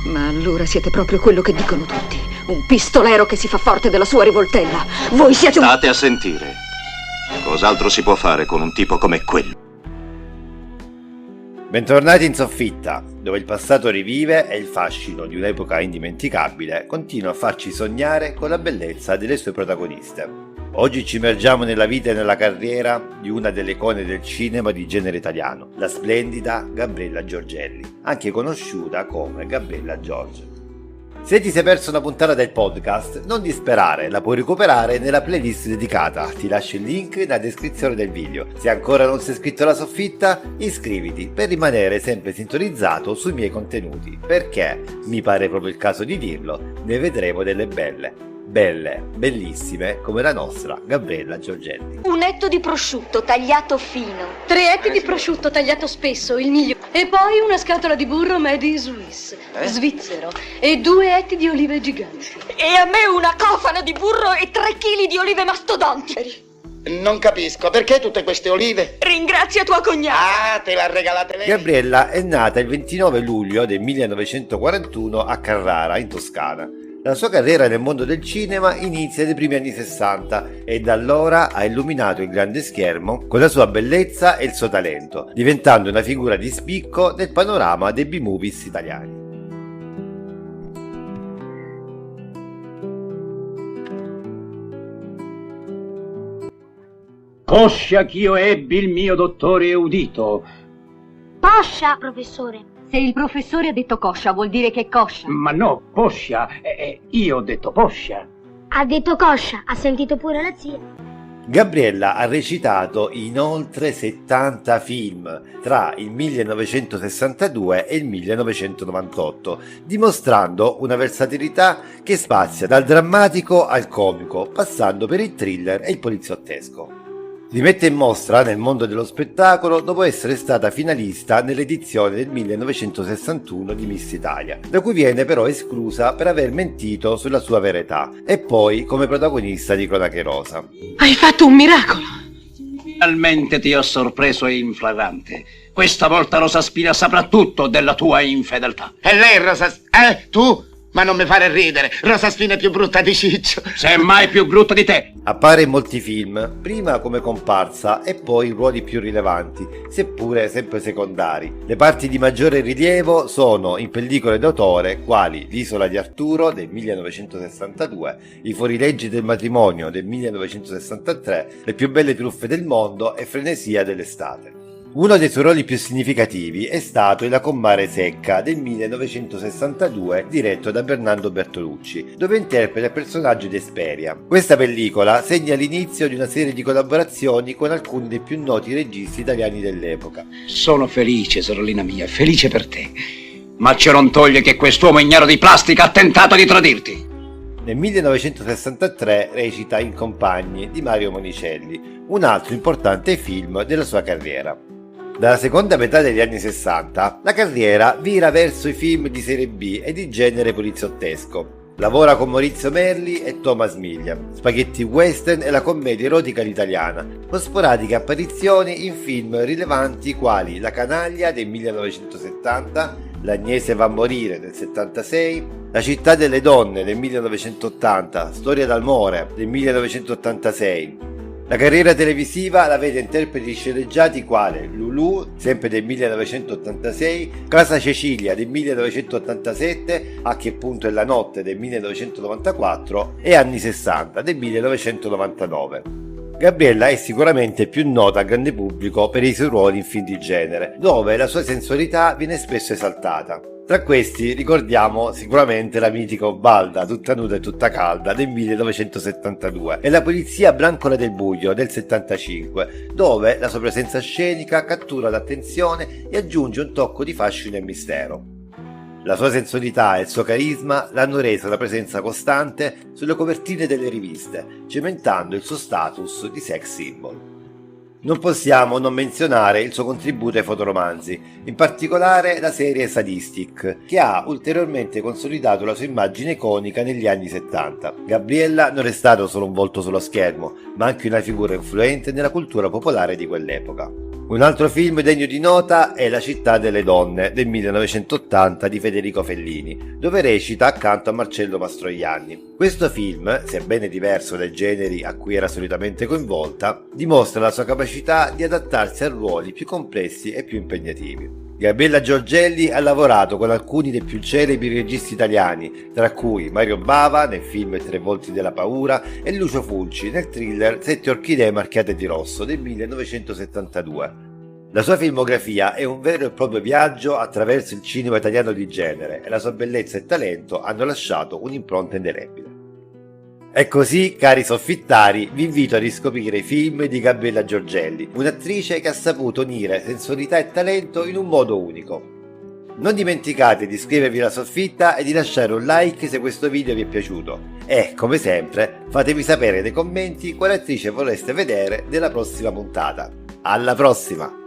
Ma allora siete proprio quello che dicono tutti. Un pistolero che si fa forte della sua rivoltella. Voi siete un... State a sentire. Cos'altro si può fare con un tipo come quello? Bentornati in soffitta, dove il passato rivive e il fascino di un'epoca indimenticabile continua a farci sognare con la bellezza delle sue protagoniste. Oggi ci immergiamo nella vita e nella carriera di una delle icone del cinema di genere italiano, la splendida Gabriella Giorgelli, anche conosciuta come Gabriella Giorgio. Se ti sei perso una puntata del podcast, non disperare, la puoi recuperare nella playlist dedicata, ti lascio il link nella descrizione del video. Se ancora non sei iscritto alla soffitta, iscriviti per rimanere sempre sintonizzato sui miei contenuti, perché, mi pare proprio il caso di dirlo, ne vedremo delle bellissime come la nostra Gabriella Giorgelli. Un etto di prosciutto tagliato fino. 3 etti di prosciutto tagliato spesso, il migliore. E poi una scatola di burro made in Swiss, svizzero. E 2 etti di olive giganti. E a me una cofana di burro e 3 chili di olive mastodonti. Non capisco, perché tutte queste olive? Ringrazia tua cognata. Ah, te l'ha regalate lei? Gabriella è nata il 29 luglio del 1941 a Carrara, in Toscana. La sua carriera nel mondo del cinema inizia nei primi anni 60 e da allora ha illuminato il grande schermo con la sua bellezza e il suo talento, diventando una figura di spicco nel panorama dei B-movies italiani. Poscia ch'io ebbi il mio dottore udito. Poscia, professore. Se il professore ha detto coscia, vuol dire che è coscia. Ma no, poscia. Io ho detto poscia. Ha detto coscia, ha sentito pure la zia. Gabriella ha recitato in oltre 70 film tra il 1962 e il 1998, dimostrando una versatilità che spazia dal drammatico al comico, passando per il thriller e il poliziottesco. Si mette in mostra nel mondo dello spettacolo dopo essere stata finalista nell'edizione del 1961 di Miss Italia, da cui viene però esclusa per aver mentito sulla sua vera età, e poi come protagonista di Cronache Rosa. Hai fatto un miracolo! Finalmente ti ho sorpreso in flagrante. Questa volta Rosa Spina saprà tutto della tua infedeltà. E lei, Rosa... tu? Ma non mi fare ridere, Rosa Spina è più brutta di Ciccio. Semmai più brutta di te. Appare in molti film, prima come comparsa e poi in ruoli più rilevanti, seppure sempre secondari. Le parti di maggiore rilievo sono in pellicole d'autore quali L'isola di Arturo del 1962, I fuorileggi del matrimonio del 1963, Le più belle truffe del mondo e Frenesia dell'estate. Uno dei suoi ruoli più significativi è stato in La comare secca del 1962, diretto da Bernardo Bertolucci, dove interpreta il personaggio di Esperia. Questa pellicola segna l'inizio di una serie di collaborazioni con alcuni dei più noti registi italiani dell'epoca. Sono felice, sorellina mia, felice per te. Ma ciò non toglie che quest'uomo ignaro di plastica ha tentato di tradirti. Nel 1963 recita In compagni di Mario Monicelli, un altro importante film della sua carriera. Dalla seconda metà degli anni 60 la carriera vira verso i film di serie B e di genere poliziottesco. Lavora con Maurizio Merli e Thomas Miglia, spaghetti western e la commedia erotica all'italiana, con sporadiche apparizioni in film rilevanti quali La canaglia del 1970, L'Agnese va a morire del 76, La città delle donne del 1980, Storia d'amore del 1986. La carriera televisiva la vede interpreti sceneggiati quale Lulù, sempre del 1986, Casa Cecilia del 1987, A che punto è la notte del 1994 e Anni 60 del 1999. Gabriella è sicuramente più nota al grande pubblico per i suoi ruoli in film di genere, dove la sua sensualità viene spesso esaltata. Tra questi ricordiamo sicuramente la mitica Ubalda, tutta nuda e tutta calda, del 1972, e La polizia Brancola del buio del 75, dove la sua presenza scenica cattura l'attenzione e aggiunge un tocco di fascino e mistero. La sua sensualità e il suo carisma l'hanno resa una presenza costante sulle copertine delle riviste, cementando il suo status di sex symbol. Non possiamo non menzionare il suo contributo ai fotoromanzi, in particolare la serie Sadistic, che ha ulteriormente consolidato la sua immagine iconica negli anni 70. Gabriella non è stato solo un volto sullo schermo, ma anche una figura influente nella cultura popolare di quell'epoca. Un altro film degno di nota è La città delle donne del 1980 di Federico Fellini, dove recita accanto a Marcello Mastroianni. Questo film, sebbene diverso dai generi a cui era solitamente coinvolta, dimostra la sua capacità di adattarsi a ruoli più complessi e più impegnativi. Gabriella Giorgelli ha lavorato con alcuni dei più celebri registi italiani, tra cui Mario Bava nel film Tre volti della paura e Lucio Fulci nel thriller Sette orchidee marchiate di rosso del 1972. La sua filmografia è un vero e proprio viaggio attraverso il cinema italiano di genere e la sua bellezza e talento hanno lasciato un'impronta indelebile. E così, cari soffittari, vi invito a riscoprire i film di Gabriella Giorgelli, un'attrice che ha saputo unire sensualità e talento in un modo unico. Non dimenticate di iscrivervi alla soffitta e di lasciare un like se questo video vi è piaciuto. E, come sempre, fatemi sapere nei commenti quale attrice vorreste vedere nella prossima puntata. Alla prossima!